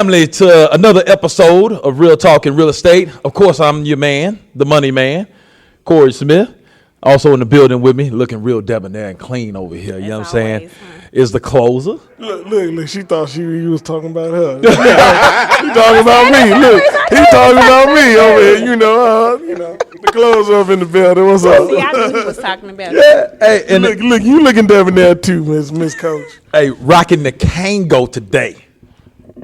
Family, to another episode of Real Talk and Real Estate. Of course, I'm your man, the money man, Corey Smith. Also in the building with me, looking real debonair and clean over here. You know what I'm saying? Is the closer. Look, she thought you was talking about her. He talking about me. Look, he talking about me over here. You know, the closer up in the building. What's up? See, I knew he was talking about Yeah. Hey, and look, you looking debonair too, Miss Coach. Hey, rocking the Kango today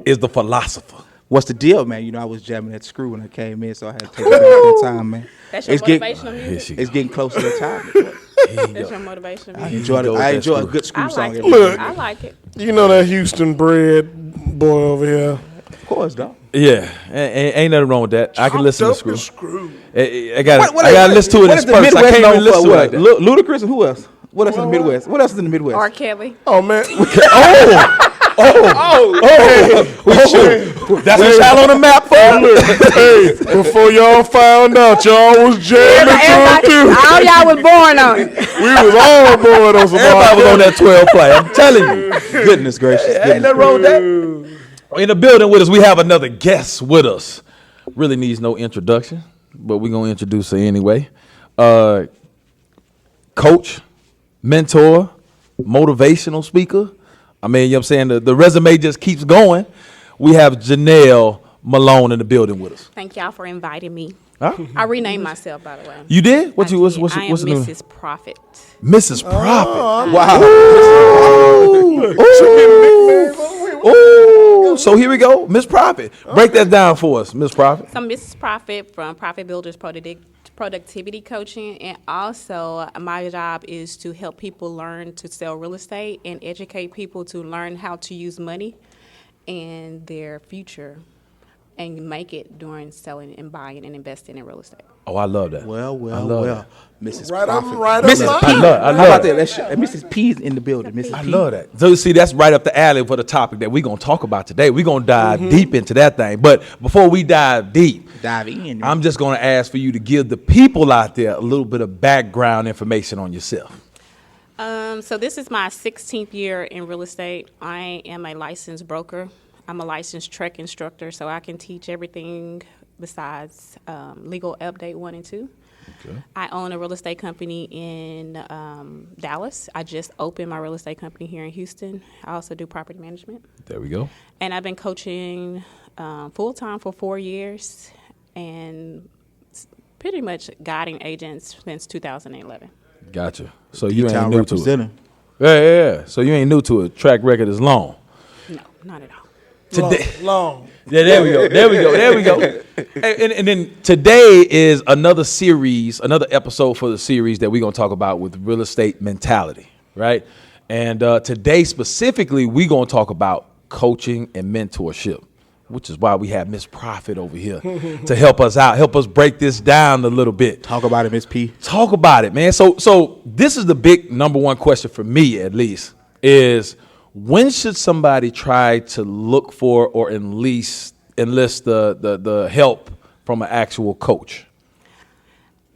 is the philosopher. What's the deal, man? You know, I was jamming that screw when I came in, so I had to take that time, man. That's your motivational music? It's getting close to the time. That's your motivational I music? enjoy a good screw song. It. Look, I like it. You know that Houston bred boy over here. Of course, dog. Yeah, ain't nothing wrong with that. I can listen to screw. I got What to listen to it in Spurs. I can't even listen to it like that. Ludacris and who else? What else in the Midwest? What else is in the Midwest? R. Kelly. Oh, man. That's what y'all on the map for. Hey, before y'all found out, y'all was jamming to it too. All y'all was born on it. We was all born on some Everybody was on that 12 play. I'm telling you. Goodness gracious. Ain't nothing wrong with that. In the building with us, we have another guest with us. Really needs no introduction, but we're going to introduce her anyway. Coach, mentor, motivational speaker. I mean, you know what I'm saying? The resume just keeps going. We have Janell Malone in the building with us. Thank y'all for inviting me. Huh? I renamed myself, by the way. You did? What's I the new name? Mrs. Prophet. Mrs. Prophet. Wow. Oh, so here we go. Miss Prophet. Break that down for us, Miss Prophet. So Mrs. Prophet from Profit Builders Productivity Coaching, and also my job is to help people learn to sell real estate and educate people to learn how to use money and their future and make it during selling and buying and investing in real estate. Oh, I love that. Well. Mrs. Right Prophet. up, right Mrs. up. P. I love How about that? Mrs. P's in the building. Mrs. I P. love that. So you see, that's right up the alley for the topic that we're going to talk about today. We're going to dive deep into that thing. But before we dive deep, Dive in. I'm just going to ask for you to give the people out there a little bit of background information on yourself. So this is my 16th year in real estate. I am a licensed broker. I'm a licensed trek instructor, so I can teach everything besides legal update 1 and 2. Okay. I own a real estate company in Dallas. I just opened my real estate company here in Houston. I also do property management. There we go. And I've been coaching full-time for 4 years and pretty much guiding agents since 2011. Gotcha. So you ain't Town new to it. representing. Yeah. So you ain't new to it. Track record is long. No, not at all. Today. Long. Yeah, there we go. And then today is another series, another episode for the series that we're going to talk about with real estate mentality, right? And today specifically, we're going to talk about coaching and mentorship, which is why we have Miss Prophet over here to help us out, help us break this down a little bit. Talk about it, Miss P. Talk about it, man. So this is the big number one question for me, at least, is when should somebody try to look for or enlist the help from an actual coach?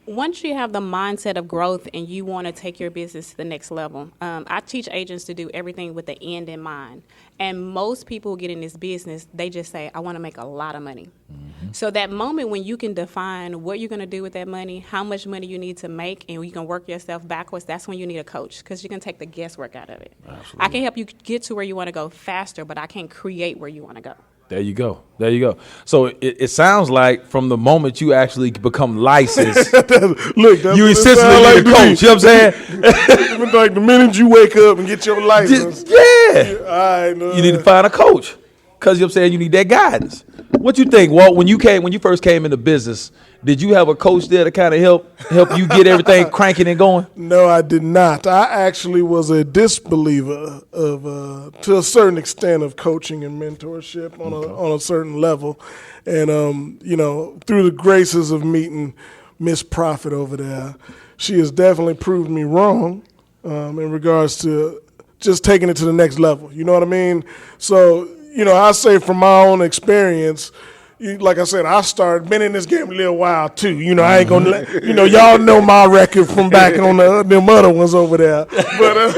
Once you have the mindset of growth and you want to take your business to the next level, I teach agents to do everything with the end in mind. And most people who get in this business, they just say, I want to make a lot of money. Mm-hmm. So that moment when you can define what you're going to do with that money, how much money you need to make, and you can work yourself backwards, that's when you need a coach, because you can take the guesswork out of it. Absolutely. I can help you get to where you want to go faster, but I can't create where you want to go. There you go. So it sounds like from the moment you actually become licensed, Look, you essentially like the coach. You know what I'm saying? Like the minute you wake up and get your license. You need to find a coach because you know what I'm saying, you need that guidance. What you think, Walt, when you first came into business, did you have a coach there to kind of help you get everything cranking and going? No, I did not. I actually was a disbeliever of, to a certain extent, of coaching and mentorship on a certain level. And, through the graces of meeting Miss Prophet over there, she has definitely proved me wrong in regards to just taking it to the next level. You know what I mean? So, I say from my own experience, like I said, been in this game a little while too. I ain't gonna let, y'all know my record from back on them other ones over there. But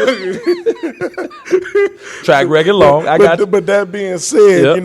track record long. But that being said,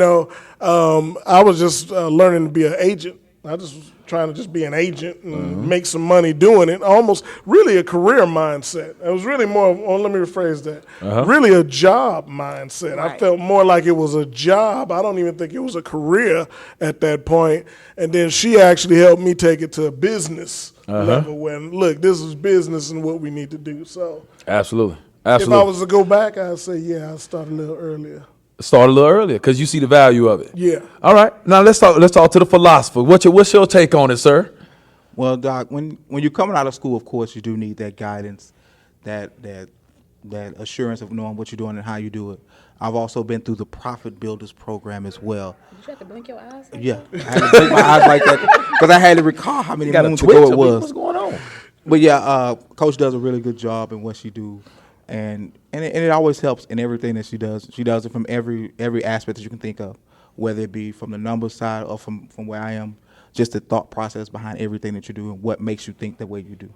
I was just learning to be an agent. I just was trying to just be an agent and make some money doing it. Almost really a career mindset. It was really more, let me rephrase that, really a job mindset. Right. I felt more like it was a job. I don't even think it was a career at that point. And then she actually helped me take it to a business level when, look, this is business and what we need to do. So Absolutely. if I was to go back, I'd say, yeah, I'd start a little earlier. Start a little earlier because you see the value of it. Yeah. All right. Now let's talk to the philosopher. What's your take on it, sir? Well, Doc, when you're coming out of school, of course, you do need that guidance, that assurance of knowing what you're doing and how you do it. I've also been through the Profit Builders program as well. Did you have to blink your eyes? Yeah, I had to blink my eyes like that because I had to recall how many moons ago it was. What's going on? But yeah, Coach does a really good job in what she do, and it always helps in everything that she does. She does it from every aspect that you can think of, whether it be from the numbers side or from where I am, just the thought process behind everything that you do and what makes you think the way you do.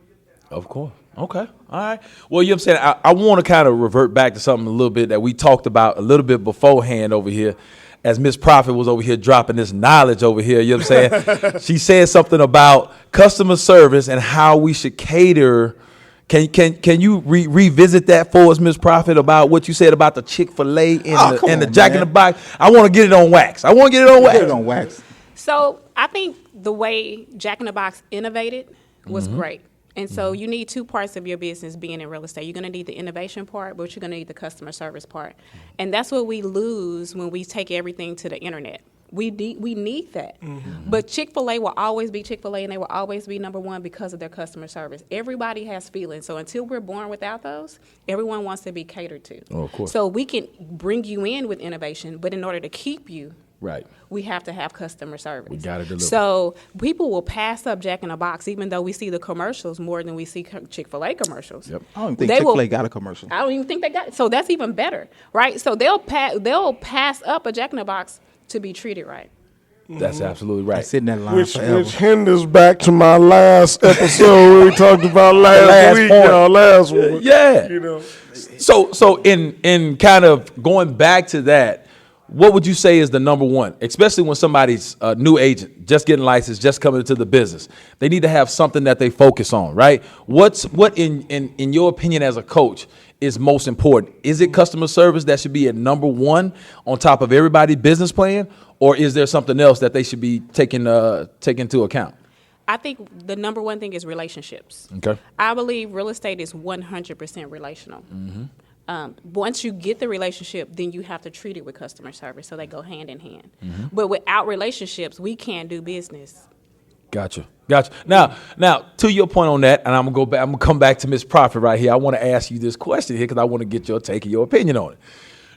Of course. Okay. All right. Well, you know what I'm saying? I want to kind of revert back to something a little bit that we talked about a little bit beforehand over here as Miss Prophet was over here dropping this knowledge over here. You know what I'm saying? She said something about customer service and how we should cater. Can you revisit that for us, Miss Prophet, about what you said about the Chick-fil-A and the Jack in the Box? I want to get it on wax. Get it on wax. So I think the way Jack in the Box innovated was great. And so you need two parts of your business being in real estate. You're going to need the innovation part, but you're going to need the customer service part. And that's what we lose when we take everything to the internet. We need that. But Chick-fil-A will always be Chick-fil-A, and they will always be number one because of their customer service. Everybody has feelings. So until we're born without those, everyone wants to be catered to. Oh, of course. So we can bring you in with innovation, but in order to keep you, right, we have to have customer service. We got to deliver. So people will pass up Jack in the Box, even though we see the commercials more than we see Chick-fil-A commercials. Yep. I don't even think Chick-fil-A got a commercial. I don't even think they got it. So that's even better, right? So they'll pass up a Jack in the Box to be treated right. That's absolutely right. Sit in that line Which forever. hinders back to my last episode where we talked about last week, point. y'all. Last one. Yeah. You know. So in kind of going back to that, what would you say is the number one, especially when somebody's a new agent, just getting licensed, just coming into the business? They need to have something that they focus on, right? What in your opinion as a coach is most important? Is it customer service that should be at number one on top of everybody's business plan, or is there something else that they should be taking into account? I think the number one thing is relationships. Okay. I believe real estate is 100% relational. Once you get the relationship, then you have to treat it with customer service, so they go hand in hand. But without relationships, we can't do business. Gotcha. Now, to your point on that, and I'm gonna come back to Miss Prophet right here. I want to ask you this question here because I want to get your take and your opinion on it.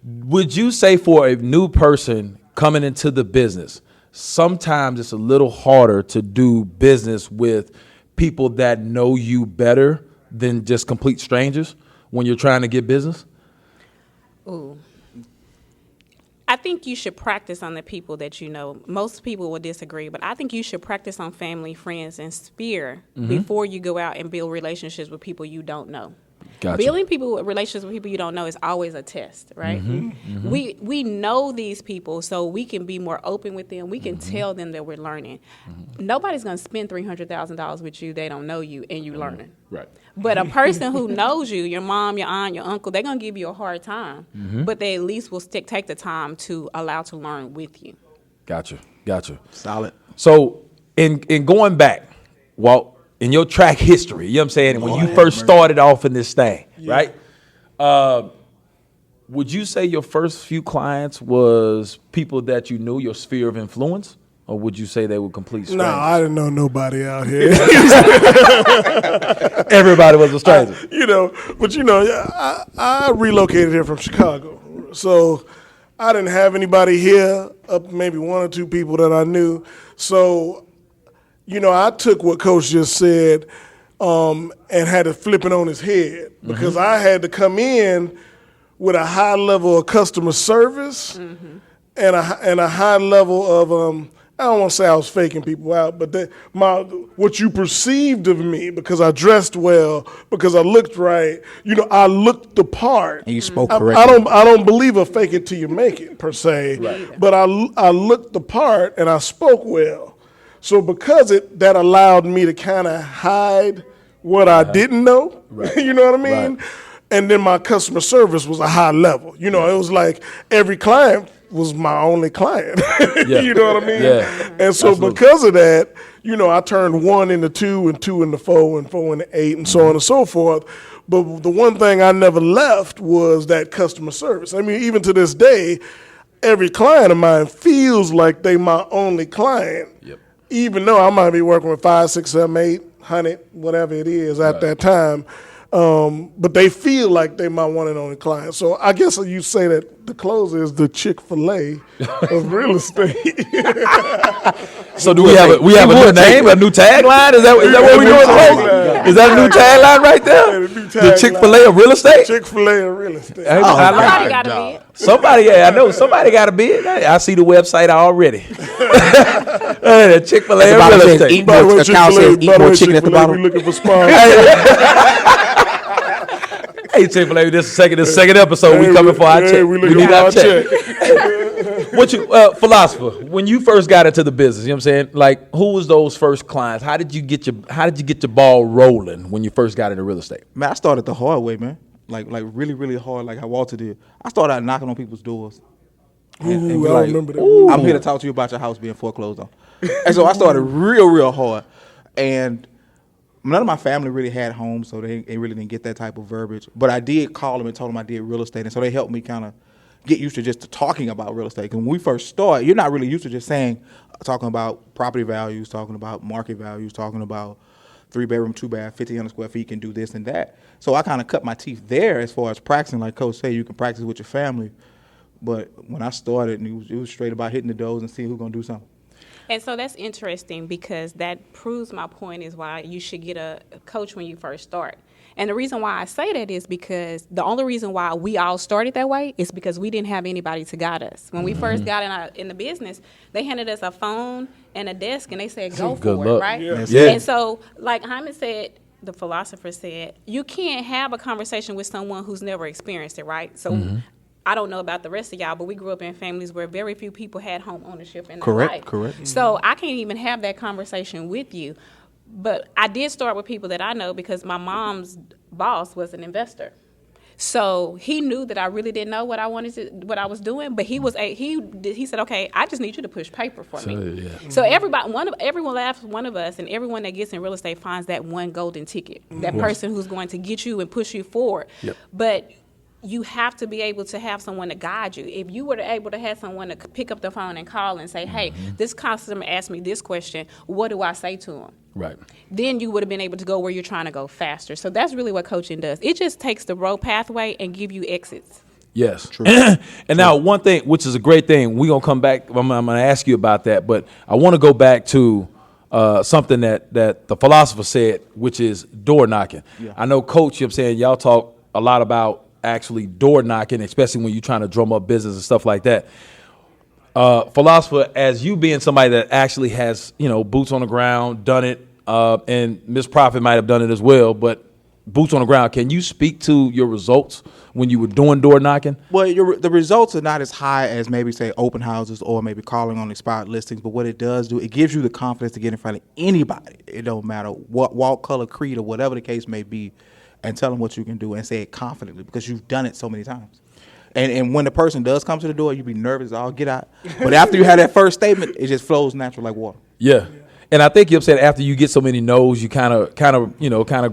Would you say for a new person coming into the business, sometimes it's a little harder to do business with people that know you better than just complete strangers when you're trying to get business? Ooh. I think you should practice on the people that you know. Most people will disagree, but I think you should practice on family, friends, and sphere before you go out and build relationships with people you don't know. Gotcha. Building relationships with people you don't know is always a test, right? We know these people, so we can be more open with them. We can tell them that we're learning. Nobody's going to spend $300,000 with you. They don't know you, and you learning. Right. But a person who knows you, your mom, your aunt, your uncle, they're going to give you a hard time. But they at least will take the time to allow to learn with you. Gotcha. Solid. So in going back, well, in your track history, you know what I'm saying, when you first started off in this thing, right? Would you say your first few clients was people that you knew, your sphere of influence? Or would you say they were complete strangers? No, I didn't know nobody out here. Everybody was a stranger. I relocated here from Chicago. So I didn't have anybody here, up maybe one or two people that I knew. So, I took what Coach just said and had to flip it on his head because I had to come in with a high level of customer service and a high level of I don't want to say I was faking people out, but what you perceived of me, because I dressed well, because I looked right, I looked the part. And you spoke correctly. I don't believe a fake it till you make it, per se. Right. But I looked the part and I spoke well. So because that allowed me to kind of hide what I didn't know. Right. You know what I mean? Right. And then my customer service was a high level. It was like every client was my only client. You know what I mean? Yeah. And so because of that, I turned 1 into 2 and 2 into 4 and 4 into 8 and so on and so forth. But the one thing I never left was that customer service. I mean, even to this day, every client of mine feels like they my only client. Yep. Even though I might be working with 5, 6, 7, 8, 100, whatever it is at that time. But they feel like they my one and only client. So I guess you say that the closer is the Chick-fil-A of real estate. So do we have a new name, a new tagline? Is that what we're doing? Is that a new tagline right there? The Chick-fil-A of real estate? Chick-fil-A of real estate. Somebody got a bid. Somebody, I know somebody got a bid. I see the website already. The Chick-fil-A of real estate. Eat more chicken at the bottom. We're looking for sponsors. Hey, Chick-fil-A, this is the second episode. We coming for our check. We need our check. What you, philosopher, when you first got into the business, you know what I'm saying? Like, who was those first clients? How did you get your ball rolling when you first got into real estate? Man, I started the hard way, man. Like really, really hard, like how Walter did. I started out knocking on people's doors. And I remember that. I'm here to talk to you about your house being foreclosed on. And so I started real hard. And none of my family really had homes, so they really didn't get that type of verbiage. But I did call them and told them I did real estate, and so they helped me kind of get used to just talking about real estate. Because when we first start, you're not really used to just talking about property values, talking about market values, talking about 3-bedroom, 2-bath, 1,500 square feet, can do this and that. So I kind of cut my teeth there as far as practicing. Like Coach said, you can practice with your family. But when I started, it was straight about hitting the doors and seeing who's going to do something. And so that's interesting because that proves my point is why you should get a coach when you first start. And the reason why I say that is because the only reason why we all started that way is because we didn't have anybody to guide us. When we first got in the business, they handed us a phone and a desk and they said, go for it, right? Yeah. And so, like Hyman said, the philosopher said, you can't have a conversation with someone who's never experienced it, right? So I don't know about the rest of y'all, but we grew up in families where very few people had home ownership in their life. Correct. So I can't even have that conversation with you. But I did start with people that I know because my mom's boss was an investor. So he knew that I really didn't know what I was doing, but he said, okay, I just need you to push paper for me. Yeah. So everyone laughs one of us, and everyone that gets in real estate finds that one golden ticket, that person who's going to get you and push you forward. Yep. But you have to be able to have someone to guide you. If you were able to have someone to pick up the phone and call and say, hey, this customer asked me this question, what do I say to him? Right. Then you would have been able to go where you're trying to go faster. So that's really what coaching does. It just takes the road pathway and give you exits. Yes. True. And now one thing, which is a great thing, we're going to come back. I'm going to ask you about that, but I want to go back to something that the philosopher said, which is door knocking. Yeah. I know, Coach, you know what I'm saying, y'all talk a lot about actually door knocking, especially when you're trying to drum up business and stuff like that. Philosopher, as you being somebody that actually has, boots on the ground, done it, and Miss Prophet might have done it as well, but boots on the ground, can you speak to your results when you were doing door knocking? Well, the results are not as high as maybe, say, open houses or maybe calling on expired listings, but what it does do, it gives you the confidence to get in front of anybody. It don't matter what walk, color, creed, or whatever the case may be, and tell them what you can do and say it confidently because you've done it so many times. And when the person does come to the door, you be nervous, I'll get out. But after you have that first statement, it just flows natural like water. Yeah. And I think you upset after you get so many no's, you kind of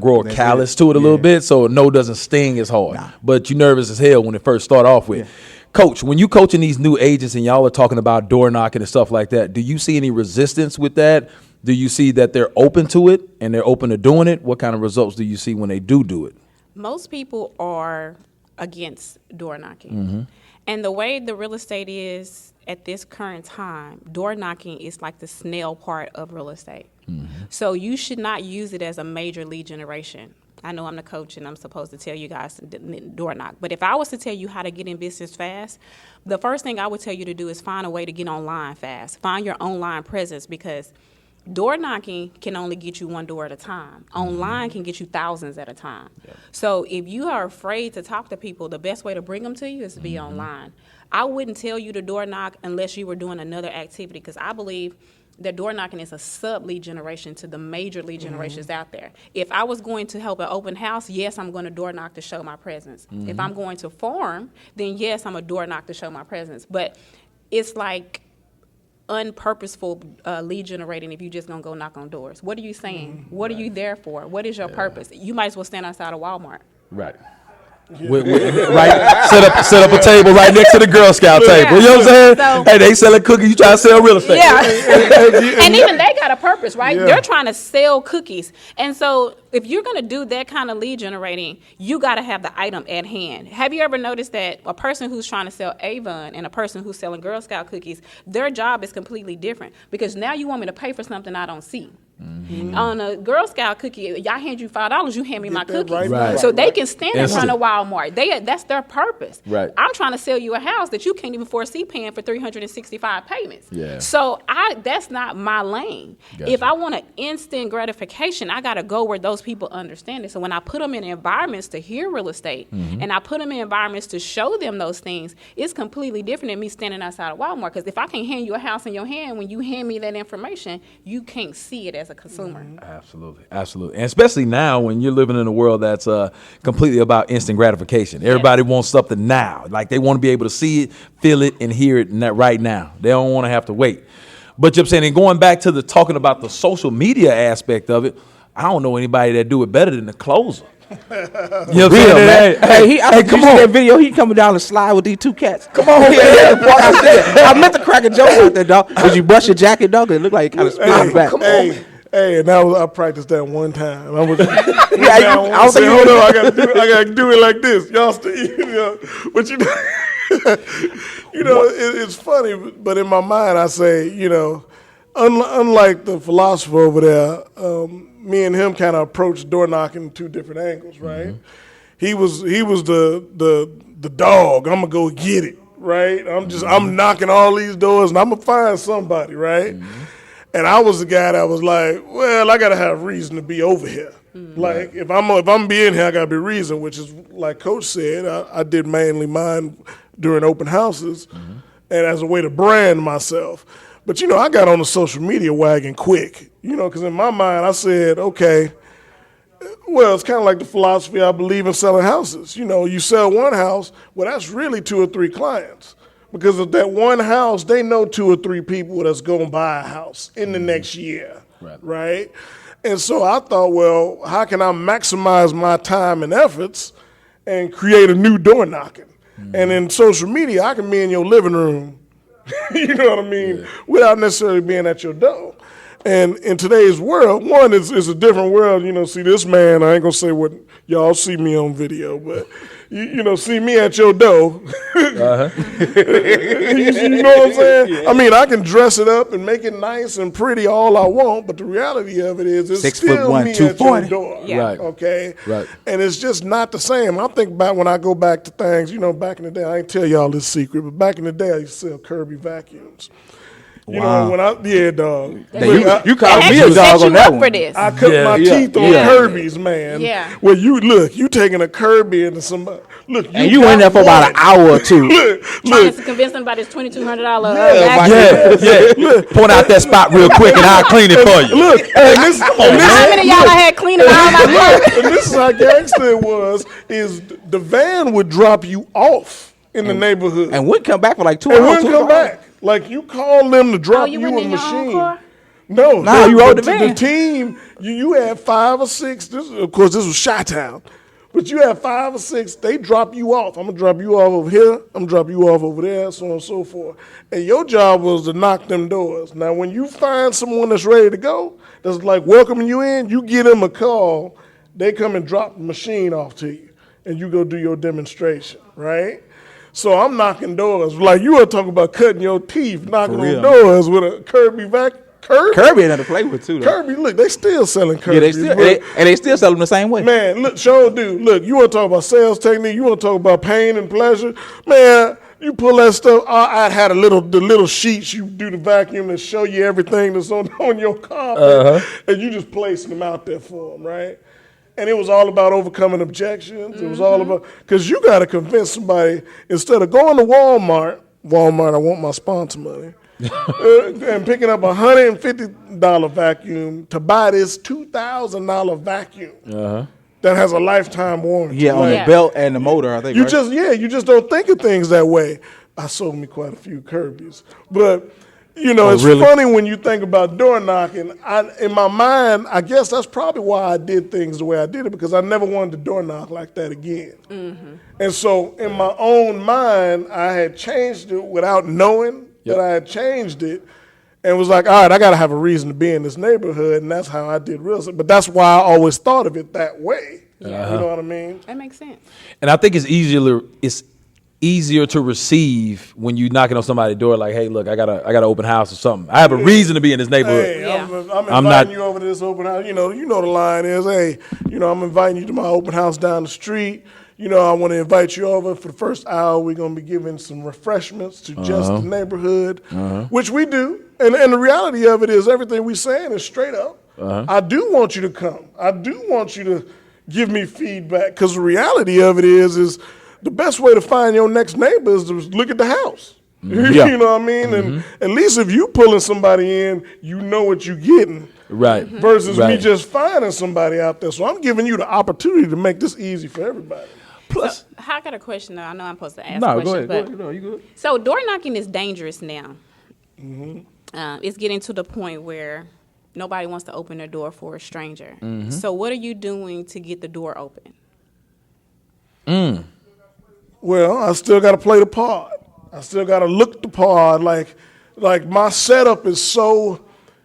grow a callus to it a little bit, so a no doesn't sting as hard. Nah. But you're nervous as hell when it first start off with. Yeah. Coach, when you coaching these new agents and y'all are talking about door knocking and stuff like that, do you see any resistance with that? Do you see that they're open to it and they're open to doing it? What kind of results do you see when they do it? Most people are against door knocking. Mm-hmm. And the way the real estate is at this current time, door knocking is like the snail part of real estate. Mm-hmm. So you should not use it as a major lead generation. I know I'm the coach and I'm supposed to tell you guys to door knock. But if I was to tell you how to get in business fast, the first thing I would tell you to do is find a way to get online fast. Find your online presence, because door knocking can only get you one door at a time. Online can get you thousands at a time. Yeah. So if you are afraid to talk to people, the best way to bring them to you is to be online. I wouldn't tell you to door knock unless you were doing another activity, because I believe that door knocking is a sub-lead generation to the major lead generations out there. If I was going to help an open house, yes, I'm going to door knock to show my presence. If I'm going to farm, then yes, I'm a door knock to show my presence. But it's like unpurposeful lead generating if you just gonna go knock on doors. What are you saying? What are you there for? What is your purpose? You might as well stand outside of Walmart. Right. Right. Set up a table right next to the Girl Scout table. You know what I'm saying? So, hey, they selling cookies. You try to sell real estate. Yeah. And even they got a purpose, right? Yeah. They're trying to sell cookies. And so if you're going to do that kind of lead generating, you got to have the item at hand. Have you ever noticed that a person who's trying to sell Avon and a person who's selling Girl Scout cookies, their job is completely different? Because now you want me to pay for something I don't see. On a Girl Scout cookie, y'all hand you $5, you hand me my cookies. Right. So they can stand in front of Walmart. That's their purpose. Right. I'm trying to sell you a house that you can't even foresee paying for 365 payments. Yeah. So that's not my lane. Gotcha. If I want an instant gratification, I got to go where those people understand it. So when I put them in environments to hear real estate, and I put them in environments to show them those things, it's completely different than me standing outside of Walmart. Because if I can hand you a house in your hand, when you hand me that information, you can't see it as a consumer. Absolutely. And especially now when you're living in a world that's completely about instant gratification. Everybody wants something now. Like they want to be able to see it, feel it, and hear it right now. They don't want to have to wait. But you're saying, and going back to the talking about the social media aspect of it, I don't know anybody that do it better than the closer. You know what I'm saying? Hey, come on. That video, he coming down the slide with these two cats. Come on. I meant to crack a joke out there, dog. Did you brush your jacket, dog? It looked like it kind of spilled back. Come on. Hey, and I practiced that one time. I was, I was saying, hold on, I gotta do it like this, y'all. But it's funny. But in my mind, I say, unlike the philosopher over there, me and him kind of approached door knocking two different angles, right? He was the dog. I'm gonna go get it, right? I'm knocking all these doors and I'm gonna find somebody, right? And I was the guy that was like, well, I gotta have reason to be over here. Like if I'm being here, I gotta be reason, which is like Coach said. I did mainly mine during open houses, and as a way to brand myself. But I got on the social media wagon quick, because in my mind I said, okay, well, it's kind of like the philosophy I believe in selling houses. You sell one house, well, that's really 2 or 3 clients. Because of that one house, they know 2 or 3 people that's going to buy a house in the next year, right? And so I thought, well, how can I maximize my time and efforts and create a new door knocking? And in social media, I can be in your living room, you know what I mean, without necessarily being at your door. And in today's world, one is a different world. See this man, I ain't going to say what y'all see me on video, but see me at your door. You know what I'm saying? Yeah. I mean, I can dress it up and make it nice and pretty all I want, but the reality of it is it's still 6'1", me 240. at your door. Yeah. Right. Okay? Right. And it's just not the same. I think back when I go back to things, back in the day, I ain't tell y'all this secret, but back in the day, I used to sell Kirby vacuums. You know, when dog. You called me a dog on that one. I cut my teeth on Kirby's, man. Yeah. Well, you taking a Kirby into somebody. Look, and you went there for about an hour or two. Trying to convince somebody it's $2,200 Look, point out that spot real quick and I'll clean it for you. Look, and how many of y'all I had cleaning all my clothes? And this is how gangster it was, is the van would drop you off in the neighborhood. And wouldn't come back for like 2 and hours. Wouldn't come back. Like you call them to drop you you went a in your own machine. car? No, you rode the van. The team, you had 5 or 6. Of course, this was Chi-Town. But you had 5 or 6. They drop you off. I'm going to drop you off over here. I'm going to drop you off over there, so on and so forth. And your job was to knock them doors. Now, when you find someone that's ready to go, that's like welcoming you in, you give them a call. They come and drop the machine off to you, and you go do your demonstration, right? So I'm knocking doors. Like you were talking about cutting your teeth, knocking on doors with a Kirby vacuum. Kirby ain't nothing to play with too, though. Kirby, look, they still selling Kirby. Yeah, they still sell them the same way. Man, look, sure do. Look, you want to talk about sales technique? You want to talk about pain and pleasure? Man, you pull that stuff. I had the little sheets you do the vacuum that show you everything that's on your carpet, and you just placing them out there for them, right? And it was all about overcoming objections. It was all about, because you got to convince somebody, instead of going to Walmart, I want my sponsor money, and picking up a $150 vacuum to buy this $2,000 vacuum that has a lifetime warranty. Yeah, on the belt and the motor, I think. You just don't think of things that way. I sold me quite a few Kirby's, but it's funny when you think about door knocking. In my mind, I guess that's probably why I did things the way I did it, because I never wanted to door knock like that again. And so in my own mind, I had changed it without knowing that I had changed it, and was like, all right, I got to have a reason to be in this neighborhood, and that's how I did real estate. But that's why I always thought of it that way. You know what I mean? That makes sense. And I think it's easier to receive when you knocking on somebody's door like, hey, look, I got an open house or something. I have a reason to be in this neighborhood. Hey, I'm inviting you over to this open house. You know the line is, hey, I'm inviting you to my open house down the street. I want to invite you over for the first hour. We're going to be giving some refreshments to just the neighborhood, which we do. And the reality of it is everything we're saying is straight up. I do want you to come. I do want you to give me feedback, because the reality of it is the best way to find your next neighbor is to look at the house. You know what I mean? And at least if you pulling somebody in, you know what you're getting. Right. Versus me just finding somebody out there. So I'm giving you the opportunity to make this easy for everybody. Plus, I got a question, though. I know I'm supposed to ask a question. Go ahead. No, you good. So door knocking is dangerous now. It's getting to the point where nobody wants to open their door for a stranger. So what are you doing to get the door open? Well, I still got to play the part. I still got to look the part. Like my setup is so,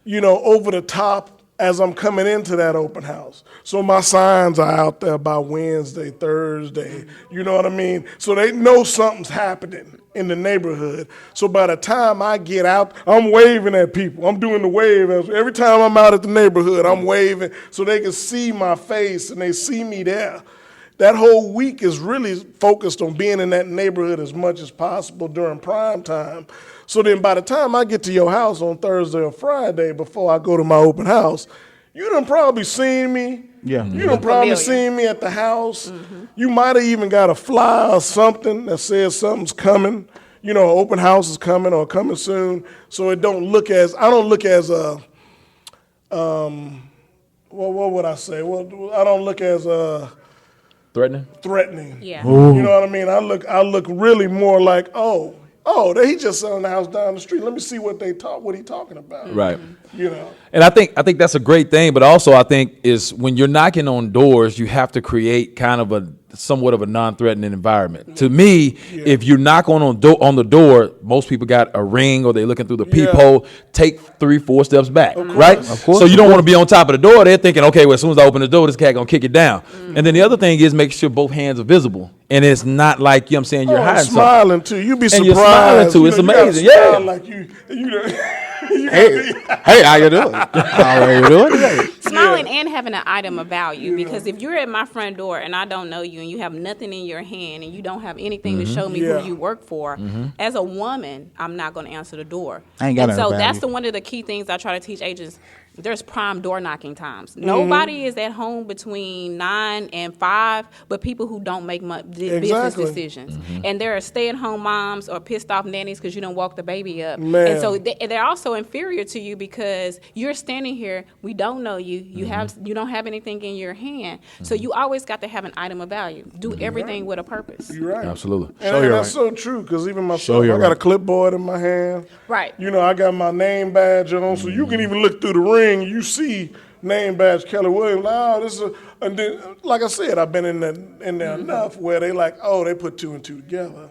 over the top as I'm coming into that open house. So my signs are out there by Wednesday, Thursday. You know what I mean? So they know something's happening in the neighborhood. So by the time I get out, I'm waving at people. I'm doing the wave. Every time I'm out at the neighborhood, I'm waving so they can see my face and they see me there. That whole week is really focused on being in that neighborhood as much as possible during prime time. So then by the time I get to your house on Thursday or Friday before I go to my open house, you done probably seen me. Yeah. You done probably seen me at the house. You might have even got a flyer or something that says something's coming. Open house is coming or coming soon. So I don't look as a, what would I say? Well, I don't look as a, threatening. Yeah. You know what I mean? I look really more like, oh, he just selling the house down the street. Let me see what he talking about. Right. And I think that's a great thing, but also I think is when you're knocking on doors, you have to create kind of somewhat of a non-threatening environment. To me, if you knock on the door, most people got a ring or they're looking through the peephole, take 3-4 steps back, right? Of course. So you don't want to be on top of the door. They're thinking, okay, well, as soon as I open the door, this cat gonna kick it down. And then the other thing is make sure both hands are visible. And it's not like, I'm saying, you're hiding smiling something. Too. You be surprised. And you're smiling too. It's amazing. Yeah. Like Hey, how you doing? How are you doing? Smiling and having an item of value, because if you're at my front door and I don't know you and you have nothing in your hand and you don't have anything to show me who you work for, as a woman, I'm not going to answer the door. I ain't got and so value. that's one of the key things I try to teach agents. There's prime door knocking times. Nobody is at home between 9 and 5, but people who don't make business decisions. And there are stay-at-home moms or pissed-off nannies because you don't walk the baby up. Man. And so they're also inferior to you because you're standing here. We don't know you. You don't have anything in your hand. So you always got to have an item of value. Do everything with a purpose. You're right. Absolutely. And that's so true, because even myself, I got a clipboard in my hand. Right. I got my name badge on, so you can even look through the ring. You see name badge Kelly Williams. Oh, this is and then, like I said, I've been in there enough where they like, oh, they put 2 and 2 together.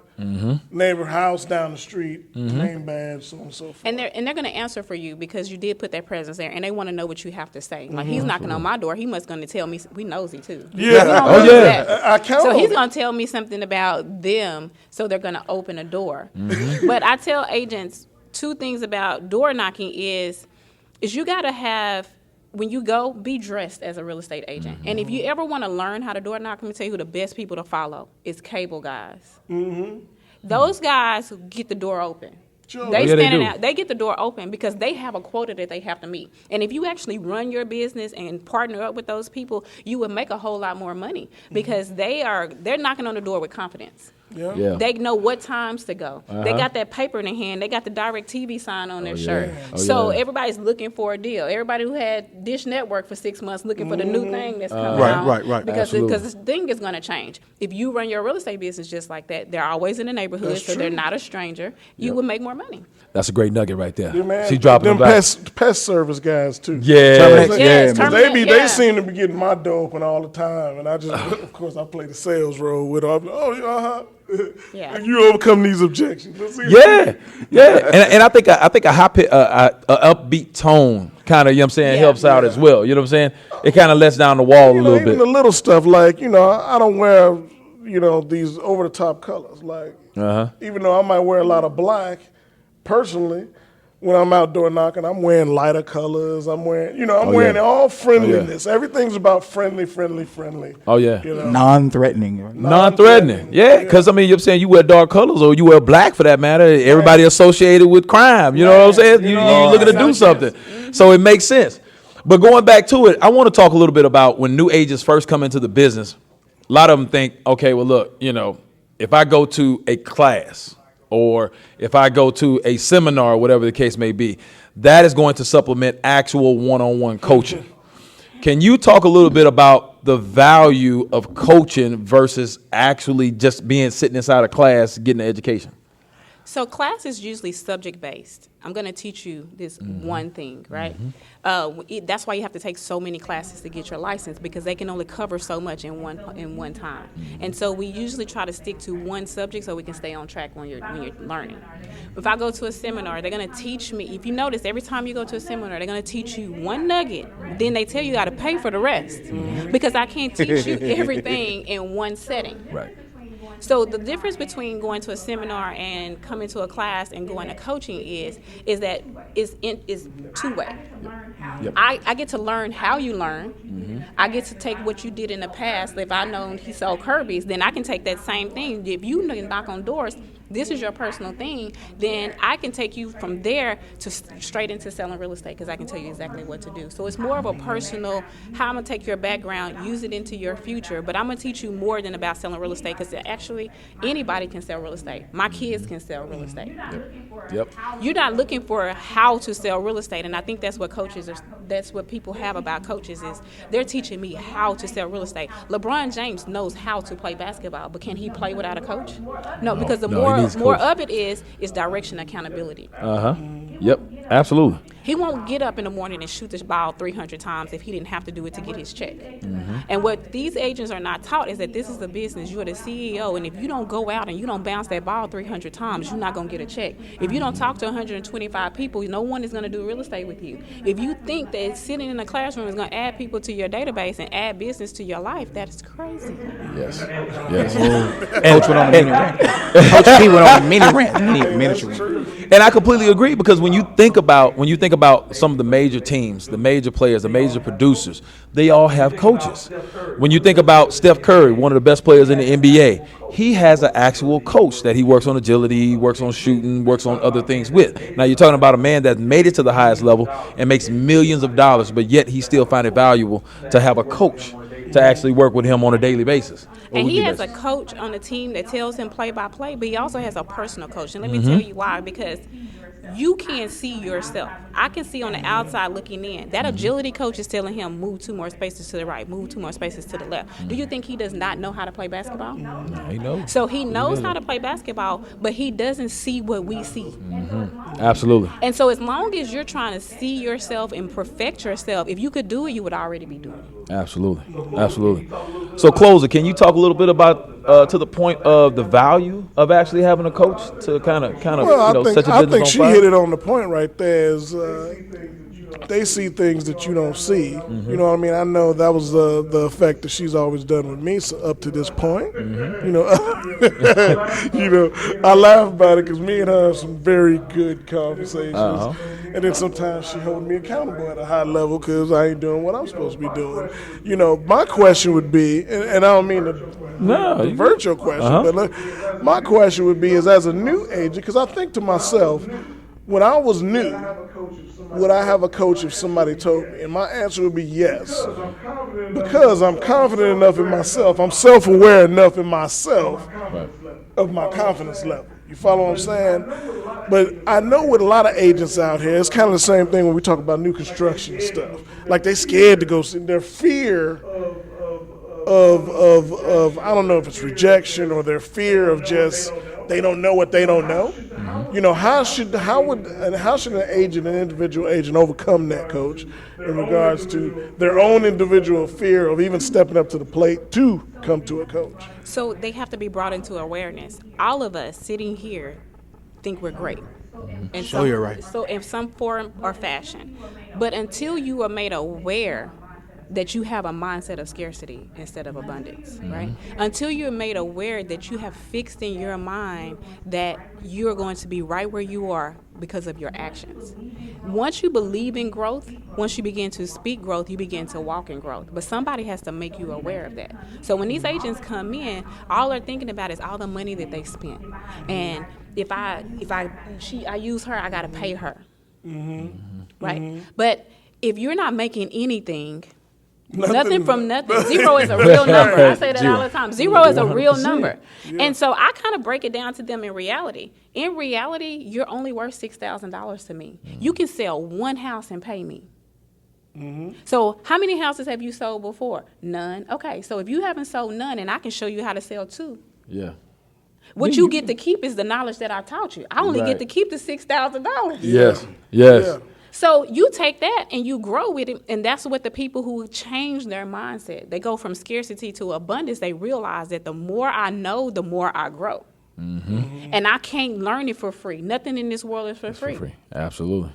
Neighbor house down the street, name badge, so on and so forth. And they're going to answer for you because you did put that presence there, and they want to know what you have to say. Like he's knocking on my door, he must going to tell me. We nosy too. Yeah. I count. So he's going to tell me something about them, so they're going to open a door. But I tell agents 2 things about door knocking is, is you got to have, when you go, be dressed as a real estate agent. And if you ever want to learn how to door knock, let me tell you who the best people to follow is cable guys. Those guys get the door open. Sure. They Yeah, they standing do. out. They get the door open because they have a quota that they have to meet. And if you actually run your business and partner up with those people, you would make a whole lot more money because they're knocking on the door with confidence. Yeah. Yeah. They know what times to go. They got that paper in their hand. They got the Direct TV sign on their shirt. Oh, So yeah. everybody's looking for a deal. Everybody who had Dish Network for 6 months looking for the new thing that's coming Right, out. right. Because Absolutely. this thing is going to change. If you run your real estate business just like that, they're always in the neighborhood, That's so they're true. not a stranger. You would make more money. That's a great nugget right there. Yeah, man. She's dropping them them back. pest service guys too. Yeah. Terminate- Yes, man. terminate, They yeah. seem to be getting my door open all the time, and I just, of course, I play the sales role with them. Oh, yeah, Yeah. you overcome these objections. Let's see. Yeah. And I think a upbeat tone kind of, you know what I'm saying, Yeah. helps out as well. You know what I'm saying? It kind of lets down the wall a You know, little even bit. the little stuff like, I don't wear, these over the top colors. Like, even though I might wear a lot of black, personally, when I'm outdoor knocking, I'm wearing lighter colors. I'm wearing, wearing all friendliness. Everything's about friendly. Oh, yeah. Non-threatening. Right? Non-threatening. Yeah, because, I mean, you're saying you wear dark colors or you wear black for that matter. Everybody associated with crime. You know what I'm saying? You're looking to do something. So it makes sense. But going back to it, I want to talk a little bit about when new agents first come into the business. A lot of them think, okay, well, look, if I go to a class or if I go to a seminar, whatever the case may be, that is going to supplement actual one-on-one coaching. Can you talk a little bit about the value of coaching versus actually just sitting inside a class, getting an education? So class is usually subject-based. I'm going to teach you this one thing, right? That's why you have to take so many classes to get your license because they can only cover so much in one time. And so we usually try to stick to one subject so we can stay on track when you're learning. If I go to a seminar, they're going to teach me. If you notice, every time you go to a seminar, they're going to teach you one nugget. Then they tell you how to pay for the rest because I can't teach you everything in one setting. Right. So the difference between going to a seminar and coming to a class and going to coaching is that is two-way. Yep. I get to learn how you learn. I get to take what you did in the past. If I know he sold Kirby's, then I can take that same thing. If you knock on doors, this is your personal thing, then I can take you from there to straight into selling real estate because I can tell you exactly what to do. So it's more of a personal, how I'm going to take your background, use it into your future, but I'm going to teach you more than about selling real estate because actually anybody can sell real estate. My kids can sell real estate. Yep. You're not looking for how to sell real estate, and I think that's what that's what people have about coaches is they're teaching me how to sell real estate. LeBron James knows how to play basketball, but can he play without a coach? No, because the he needs more coach. of it is direction, accountability. Yep. Absolutely. He won't get up in the morning and shoot this ball 300 times if he didn't have to do it to get his check. And what these agents are not taught is that this is a business. You're the CEO, and if you don't go out and you don't bounce that ball 300 times, you're not going to get a check. If you don't talk to 125 people, no one is going to do real estate with you. If you think that sitting in a classroom is going to add people to your database and add business to your life, that is crazy. Yes. Yes. Coach went on a mini rant. Coach P went on a mini rant. Miniature. And I completely agree because when you think about some of the major teams, the major players, the major producers, they all have coaches. When you think about Steph Curry, one of the best players in the NBA, he has an actual coach that he works on agility, works on shooting, works on other things with. Now you're talking about a man that made it to the highest level and makes millions of dollars, but yet he still finds it valuable to have a coach to actually work with him on a daily basis. And he has a coach on the team that tells him play by play, but he also has a personal coach. And let me tell you why, because you can't see yourself. I can see on the outside looking in. That agility coach is telling him move 2 more spaces to the right, move 2 more spaces to the left. Do you think he does not know how to play basketball? He knows. So he knows how to play basketball, but he doesn't see what we see. Absolutely. And so as long as you're trying to see yourself and perfect yourself, if you could do it, you would already be doing it. Absolutely. So, closer, can you talk a little bit about to the point of the value of actually having a coach to kind of Well, set your I business think on she fire? hit it on the point right there. Is they see things that you don't see. You know what I mean? I know that was the effect that she's always done with me up to this point. You know, I laugh about it because me and her have some very good conversations. And then sometimes she hold me accountable at a high level because I ain't doing what I'm supposed to be doing. My question would be, and I don't mean to divert your question, but look, my question would be is as a new agent, because I think to myself, when I was new, would I have a coach if somebody told me? And my answer would be yes. Because I'm confident enough in myself. I'm self-aware enough in myself of my confidence level. You follow what I'm saying? But I know with a lot of agents out here, it's kind of the same thing when we talk about new construction stuff. Like they scared to go see their fear of I don't know if it's rejection or their fear of just they don't know what they don't know. How should an agent, an individual agent, overcome that, Coach, in regards to their own individual fear of even stepping up to the plate to come to a coach? So they have to be brought into awareness. All of us sitting here think we're great. And Sure, you're right. So in some form or fashion. But until you are made aware that you have a mindset of scarcity instead of abundance, right? Until you're made aware that you have fixed in your mind that you're going to be right where you are because of your actions. Once you believe in growth, once you begin to speak growth, you begin to walk in growth. But somebody has to make you aware of that. So when these agents come in, all they're thinking about is all the money that they spent. And if I use her, I got to pay her. Right? But if you're not making anything, nothing from nothing. Zero is a real number. I say that all the time. Zero is a real number. Yeah. And so I kind of break it down to them in reality. In reality, you're only worth $6,000 to me. You can sell one house and pay me. So how many houses have you sold before? None. Okay, so if you haven't sold none and I can show you how to sell two. Yeah. What you get to keep is the knowledge that I taught you. I only get to keep the $6,000. Yes. Yeah. So you take that and you grow with it, and that's what the people who change their mindset. They go from scarcity to abundance. They realize that the more I know, the more I grow. And I can't learn it for free. Nothing in this world is for free. Absolutely.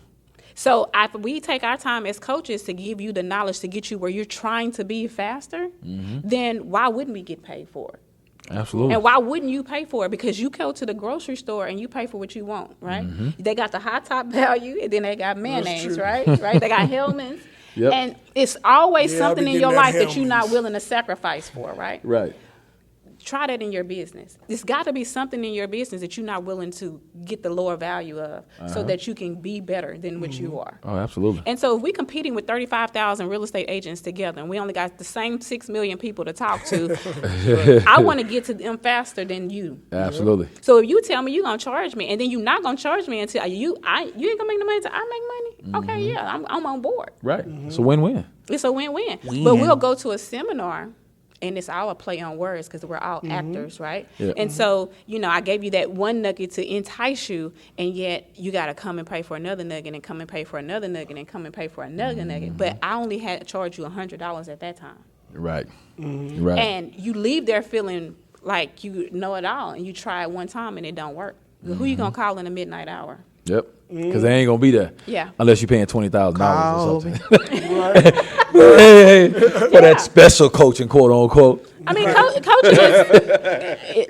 So if we take our time as coaches to give you the knowledge to get you where you're trying to be faster, then why wouldn't we get paid for it? Absolutely. And why wouldn't you pay for it? Because you go to the grocery store and you pay for what you want, right? They got the high top value, and then they got mayonnaise, right? They got Hellmann's. And it's always something in your life that you're not willing to sacrifice for, right? Right. Try that in your business. There's got to be something in your business that you're not willing to get the lower value of so that you can be better than what you are. Oh, absolutely. And so if we're competing with 35,000 real estate agents together and we only got the same 6 million people to talk to, I want to get to them faster than you. Absolutely. So if you tell me you're going to charge me and then you're not going to charge me until you ain't going to make the money until I make money, okay, yeah, I'm on board. Right. It's a win-win. It's a win-win. But we'll go to a seminar, and it's all a play on words because we're all actors, right? Yeah. And so, I gave you that one nugget to entice you, and yet you got to come and pay for another nugget and come and pay for another nugget and come and pay for another nugget. But I only had to charge you $100 at that time. Right. Right. And you leave there feeling like you know it all, and you try it one time and it don't work. Who you going to call in the midnight hour? Yep. Because they ain't going to be there. Yeah. Unless you're paying $20,000 or something. For that special coaching, quote unquote. I mean, coaching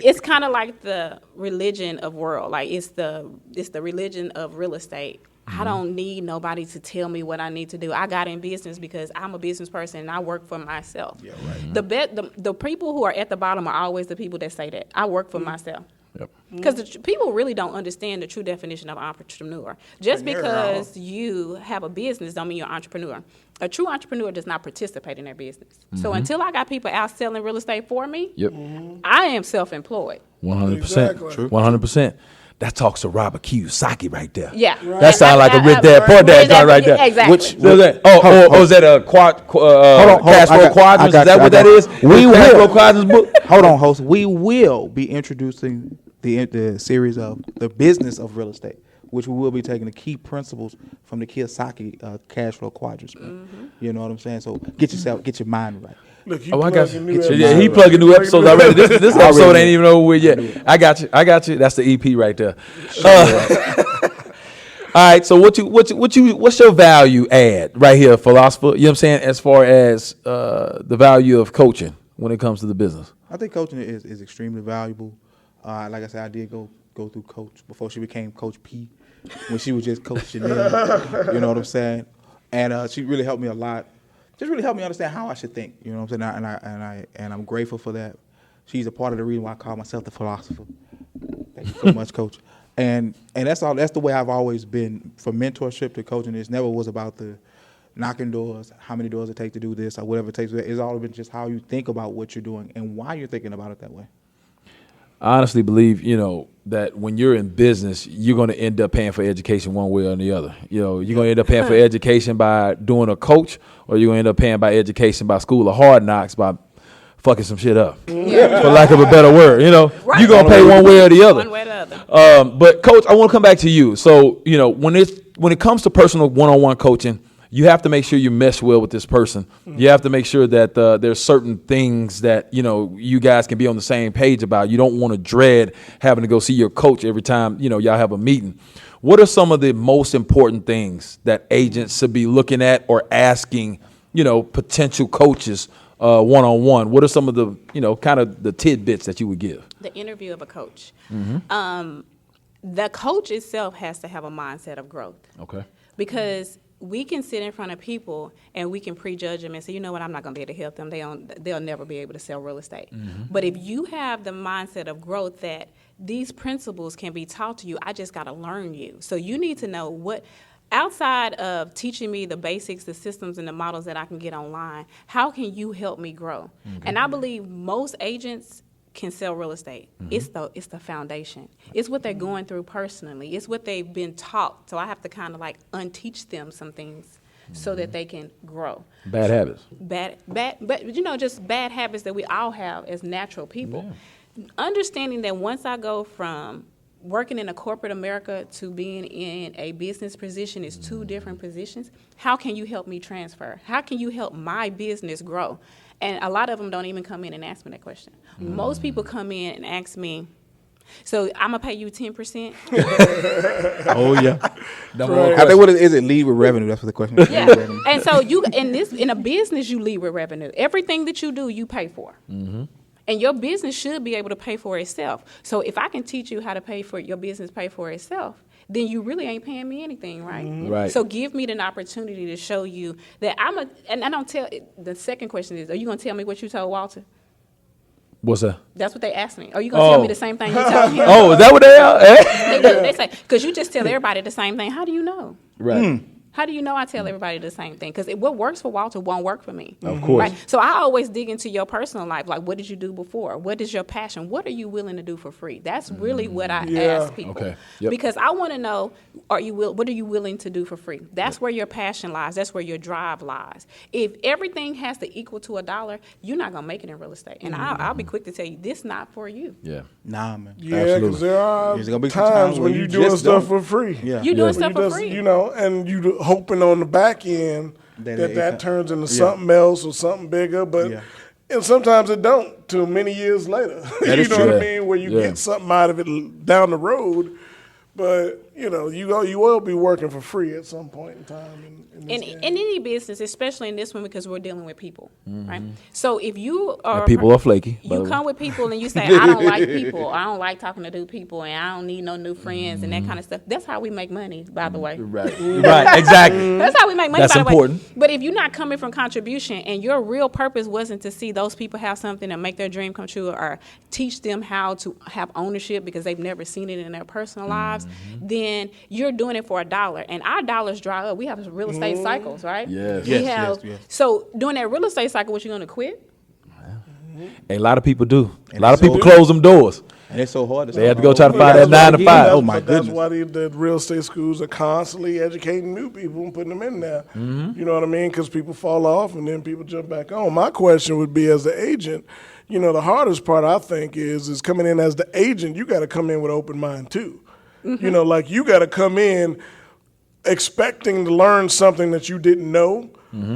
it's kind of like the religion of world. Like it's the religion of real estate. I don't need nobody to tell me what I need to do. I got in business because I'm a business person and I work for myself. Yeah, right. The people who are at the bottom are always the people that say that. I work for myself. Because people really don't understand the true definition of entrepreneur. Just because you have a business don't mean you're an entrepreneur. A true entrepreneur does not participate in their business. So until I got people out selling real estate for me, I am self-employed. 100%. Exactly. True. 100%. That talks to Robert Kiyosaki right there. Yeah. Right. That sounds like a rich dad, poor dad guy right there. Exactly. Which is that? Is that a cash flow quadrants? Is that what that is? We cash flow will. quadrants book? Hold on, host. We will be introducing the series of the business of real estate, which we will be taking the key principles from the Kiyosaki cash flow quadrants. You know what I'm saying? So get your mind right. Look, I got you. Yeah, he plugging new episodes already. This episode ain't even over with yet. I got you. That's the EP right there. All right. So what's your value add right here, philosopher? You know what I'm saying? As far as the value of coaching when it comes to the business. I think coaching is extremely valuable. Like I said, I did go through Coach before she became Coach P. when she was just Coach Janell. You know what I'm saying? And she really helped me a lot. Just really helped me understand how I should think. You know what I'm saying? And I'm grateful for that. She's a part of the reason why I call myself the philosopher. Thank you so much, Coach. And that's all. That's the way I've always been from mentorship to coaching. It never was about the knocking doors, how many doors it takes to do this, or whatever it takes. It's all been just how you think about what you're doing and why you're thinking about it that way. I honestly believe, that when you're in business, you're going to end up paying for education one way or the other. You're going to end up paying for education by doing a coach, or you're going to end up paying by education by school of hard knocks by fucking some shit up, for lack of a better word. Right. You're going to pay one way or the other. One way or the other. But Coach, I want to come back to you. So, when it comes to personal one-on-one coaching, you have to make sure you mesh well with this person. You have to make sure that there's certain things that, you guys can be on the same page about. You don't want to dread having to go see your coach every time, y'all have a meeting. What are some of the most important things that agents should be looking at or asking, potential coaches one-on-one? What are some of the, kind of the tidbits that you would give? The interview of a coach. The coach itself has to have a mindset of growth. Okay. Because we can sit in front of people and we can prejudge them and say, you know what, I'm not going to be able to help them. They'll never be able to sell real estate. But if you have the mindset of growth that these principles can be taught to you, I just got to learn you. So you need to know what, outside of teaching me the basics, the systems, and the models that I can get online, how can you help me grow? And I believe most agents can sell real estate. It's the foundation. It's what they're going through personally. It's what they've been taught. So I have to kind of like unteach them some things so that they can grow. Bad habits. But just bad habits that we all have as natural people. Yeah. Understanding that once I go from working in a corporate America to being in a business position is two different positions. How can you help me transfer? How can you help my business grow? And a lot of them don't even come in and ask me that question. Most people come in and ask me, so I'm going to pay you 10%? Oh, yeah. Right. I think what is it, lead with revenue? That's what the question is. Yeah. And so in a business, you lead with revenue. Everything that you do, you pay for. And your business should be able to pay for itself. So if I can teach you how to pay for your business, pay for itself, then you really ain't paying me anything, right? Right. So give me an opportunity to show you that and I don't tell, the second question is, are you going to tell me what you told Walter? What's that? That's what they asked me. Are you going to tell me the same thing you told him? Oh, is that what they are? They do. They say, because you just tell everybody the same thing. How do you know? Right. How do you know I tell everybody the same thing? Because what works for Walter won't work for me. Of course. Right? So I always dig into your personal life. Like, what did you do before? What is your passion? What are you willing to do for free? That's really what I ask people. Okay. Yep. Because I want to know, what are you willing to do for free? That's where your passion lies. That's where your drive lies. If everything has to equal to $1, you're not going to make it in real estate. And I'll be quick to tell you, this not for you. Yeah. Nah, man. Yeah, because there are There's gonna be some times when you're doing stuff for free. Yeah. You're doing stuff for free. And you hoping on the back end that turns into something else or something bigger, but and sometimes it don't till many years later. You know what I mean? Where you get something out of it down the road, but you will be working for free at some point in time. In any business, especially in this one, because we're dealing with people, right? So if you are And people are flaky. you come with people and you say, I don't like people, I don't like talking to new people, and I don't need no new friends and that kind of stuff. That's how we make money, by the way. Right. Right. Exactly. That's how we make money, That's by the important. way. But if you're not coming from contribution and your real purpose wasn't to see those people have something and make their dream come true or teach them how to have ownership because they've never seen it in their personal lives, then you're doing it for $1. And our dollars dry up. We have real estate cycles, right? Yes. Yes. So during that real estate cycle, what you going to quit? A lot of people do. And A lot of so people do. close them doors. And it's so hard. They have to go try to find that 9 to 5. Oh, my That's goodness. why the real estate schools are constantly educating new people and putting them in there. You know what I mean? Because people fall off and then people jump back on. My question would be, as the agent, the hardest part I think is coming in as the agent. You got to come in with an open mind too. Like you got to come in expecting to learn something that you didn't know,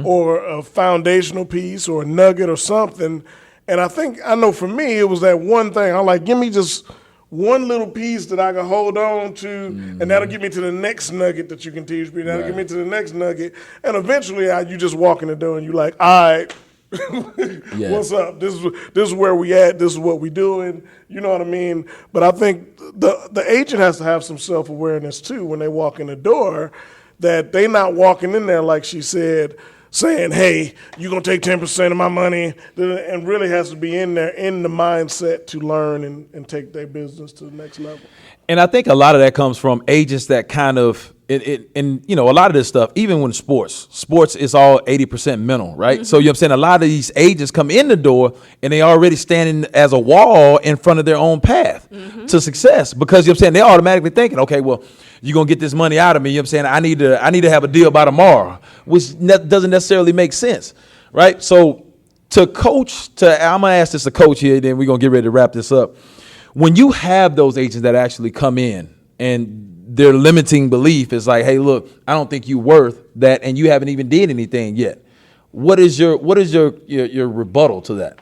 or a foundational piece or a nugget or something. And I know for me, it was that one thing. I'm like, give me just one little piece that I can hold on to, and that'll get me to the next nugget that you can teach me. That'll get me to the next nugget. And eventually, you just walk in the door and you're like, all right, Yeah. What's up? This is where we at. This is what we doing. You know what I mean? But I think the agent has to have some self-awareness too when they walk in the door, that they not walking in there like she said, saying, hey, you're going to take 10% of my money, and really has to be in there in the mindset to learn and take their business to the next level. And I think a lot of that comes from agents that kind of, and you know, a lot of this stuff, even when sports is all 80% mental, right? Mm-hmm. So you know what I'm saying? A lot of these agents come in the door and they already standing as a wall in front of their own path to success, because you know what I'm saying? They're automatically thinking, okay, well, you're going to get this money out of me. You know what I'm saying? I need to have a deal by tomorrow, which doesn't necessarily make sense, right? So I'm going to ask this to coach here, then we're going to get ready to wrap this up. When you have those agents that actually come in and their limiting belief is like, hey, look, I don't think you're worth that, and you haven't even did anything yet. What is your rebuttal to that?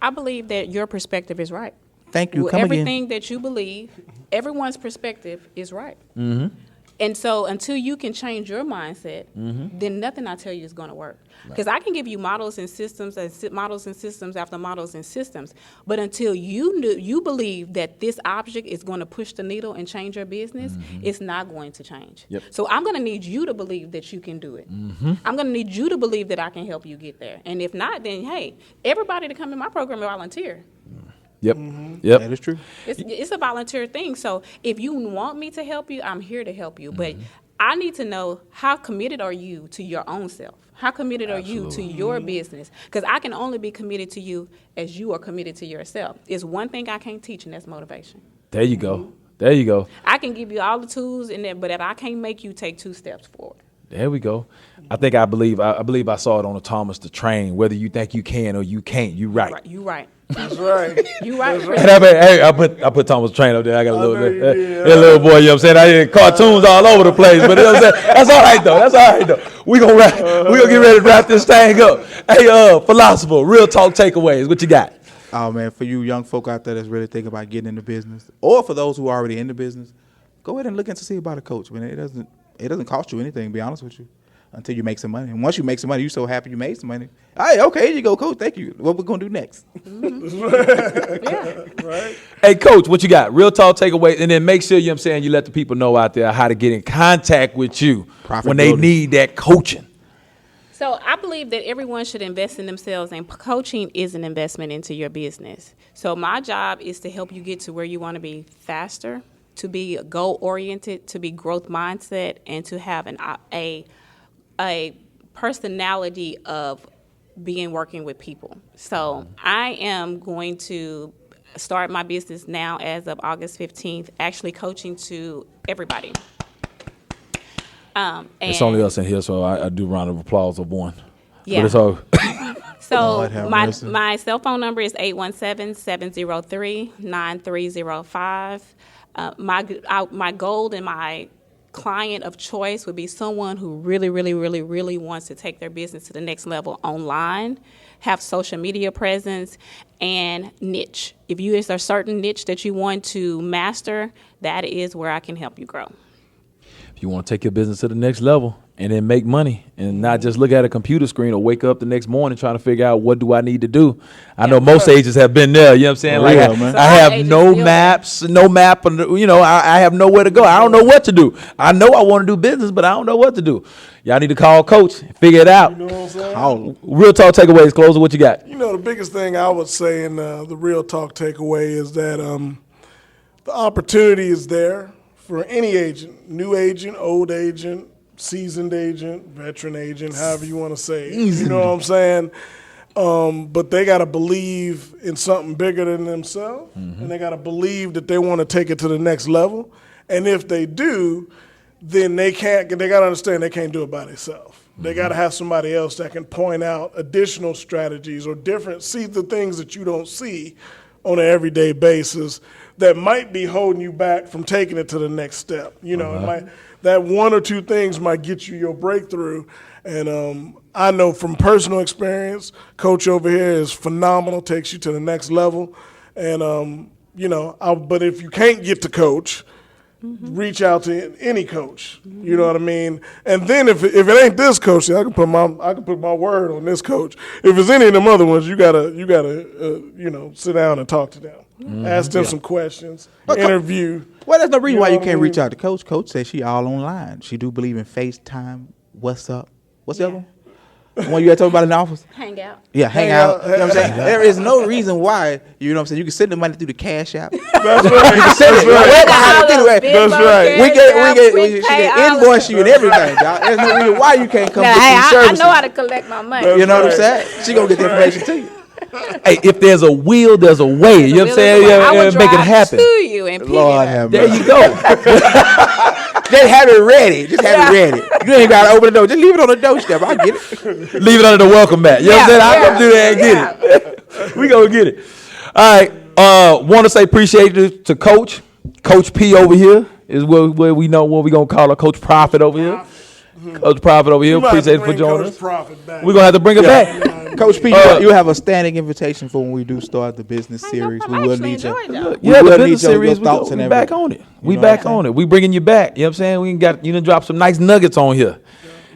I believe that your perspective is right. Thank you. Well, everything that you believe, everyone's perspective is right. Mm-hmm. And so until you can change your mindset, then nothing I tell you is going to work. Because I can give you models and systems and models and systems after models and systems, but until you believe that this object is going to push the needle and change your business, it's not going to change. Yep. So I'm going to need you to believe that you can do it. I'm going to need you to believe that I can help you get there. And if not, then hey, everybody to come in my program will volunteer. Yep. Yep. That is true. It's a volunteer thing. So if you want me to help you, I'm here to help you. But I need to know, how committed are you to your own self? How committed are you to your business? Because I can only be committed to you as you are committed to yourself. It's one thing I can't teach, and that's motivation. There you go. There you go. I can give you all the tools in there, but if I can't make you take 2 steps forward. There we go. I believe I saw it on the Thomas the Train. Whether you think you can or you can't, you right. You right. That's right. You right. And I put Thomas the Train up there. I got a little bit. That little boy, you know what I'm saying? I did cartoons all over the place, but you know what I'm saying? That's all right though. We gonna get ready to wrap this thing up. Hey, philosopher, real talk takeaways. What you got? Oh man, for you young folk out there that's really thinking about getting into business, or for those who are already in the business, go ahead and look into see about a coach. Man, it doesn't cost you anything, to be honest with you, until you make some money. And once you make some money, you're so happy you made some money. Hey, okay, here you go, coach. Thank you. What we're going to do next? Right. Hey, coach, what you got? Real talk takeaway. And then make sure, you know what I'm saying, you let the people know out there how to get in contact with you when they need that coaching. So I believe that everyone should invest in themselves, and coaching is an investment into your business. So my job is to help you get to where you want to be faster, to be goal-oriented, to be growth mindset, and to have a personality of working with people. So I am going to start my business now as of August 15th, actually coaching to everybody. It's only us in here, so I do a round of applause of one. Yeah. But it's all. So my cell phone number is 817-703-9305. My goal and my client of choice would be someone who really, really, really, really wants to take their business to the next level online, have social media presence, and niche. If you is a certain niche that you want to master, that is where I can help you grow. If you want to take your business to the next level and then make money and not just look at a computer screen or wake up the next morning trying to figure out what do I need to do. I know most agents have been there, you know what I'm saying? Like I have no maps, no map, you know, I have nowhere to go. I don't know what to do. I know I want to do business, but I don't know what to do. Y'all need to call coach and figure it out. You know what I'm saying? Real talk takeaways, closer, what you got? You know, the biggest thing I would say in the real talk takeaway is that the opportunity is there for any agent, new agent, old agent, seasoned agent, veteran agent, however you want to say it. You know what I'm saying? But they got to believe in something bigger than themselves, and they got to believe that they want to take it to the next level. And if they do, then they got to understand they can't do it by themselves. They got to have somebody else that can point out additional strategies or see the things that you don't see on an everyday basis that might be holding you back from taking it to the next step. You know, that one or two things might get you your breakthrough. And I know from personal experience, Coach over here is phenomenal, takes you to the next level. And, you know, but if you can't get to Coach, reach out to any coach. You know what I mean? And then if it ain't this coach, I can put my word on this coach. If it's any of them other ones, you gotta sit down and talk to them, ask them some questions, interview. Well, there's no reason why you can't I mean? reach out to Coach. Coach says she all online. She do believe in FaceTime. What's up? What's the other one? The one you had told me about in the office? Hang out. Yeah, hang out. You know what I'm saying? There is no reason why, you know what I'm saying, you can send the money through the Cash App. That's right. You can send it. That's right. She can invoice you and everything, dog. There's no reason why you can't come Now, get hey, these I services. know how to collect my money. That's You know what I'm right. saying? She gonna get the information to you. Hey, if there's a will, there's a way. You know what I'm saying? I Yeah, would make it drive happen. to you and pick Lord it up. have There mercy. you go. Just have it ready. Just have it ready. You ain't gotta open the door. Just leave it on the doorstep. I get it. Leave it under the welcome mat. You know what I'm saying? I'll come through there and get it. We gonna get it. All right. Want to say appreciate it to Coach P over here is where we know what we gonna call her, Coach Prophet over here. Coach Prophet over here. We might have to Appreciate it for bring joining Coach us. Prophet back. We're gonna have to bring her back. Coach P, you have a standing invitation for when we do start the business series. I We will actually need your enjoyed y'all. we Yeah, will the need business your series. thoughts We and back everything. on it. We know back what I'm on it. We bringing you back. You know what I'm saying? We got done drop some nice nuggets on here,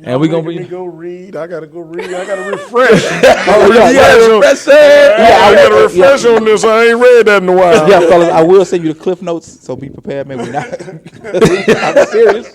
and we gonna Making me bring. go read. I gotta go read. I gotta refresh. Oh, yeah, I gotta refresh on this. I ain't read that in a while. Yeah, fellas, I will send you the cliff notes, so be prepared. Maybe we're not. I'm serious.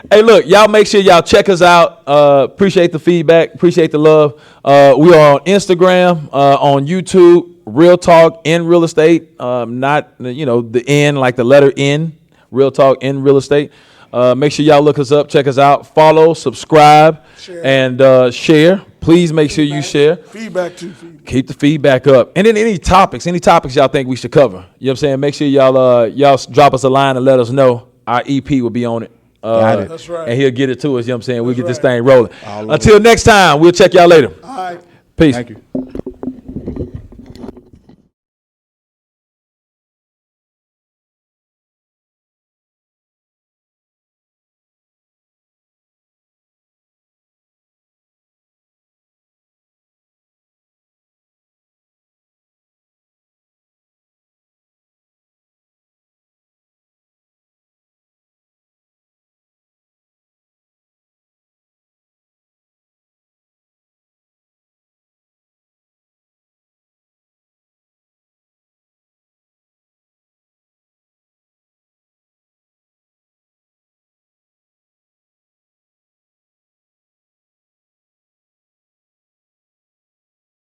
Hey, look, y'all make sure y'all check us out. Appreciate the feedback. Appreciate the love. We are on Instagram, on YouTube, Real Talk in Real Estate. Not, the N, like the letter N, Real Talk in Real Estate. Make sure y'all look us up, check us out, follow, subscribe, and share. Please make sure you share. Feedback too. Feedback. Keep the feedback up. And then any topics y'all think we should cover. You know what I'm saying? Make sure y'all drop us a line and let us know. Our EP will be on it. Got it. That's right. And he'll get it to us, you know what I'm saying? We'll get this right. thing rolling. All over. Until next time, we'll check y'all later. All right. Peace. Thank you.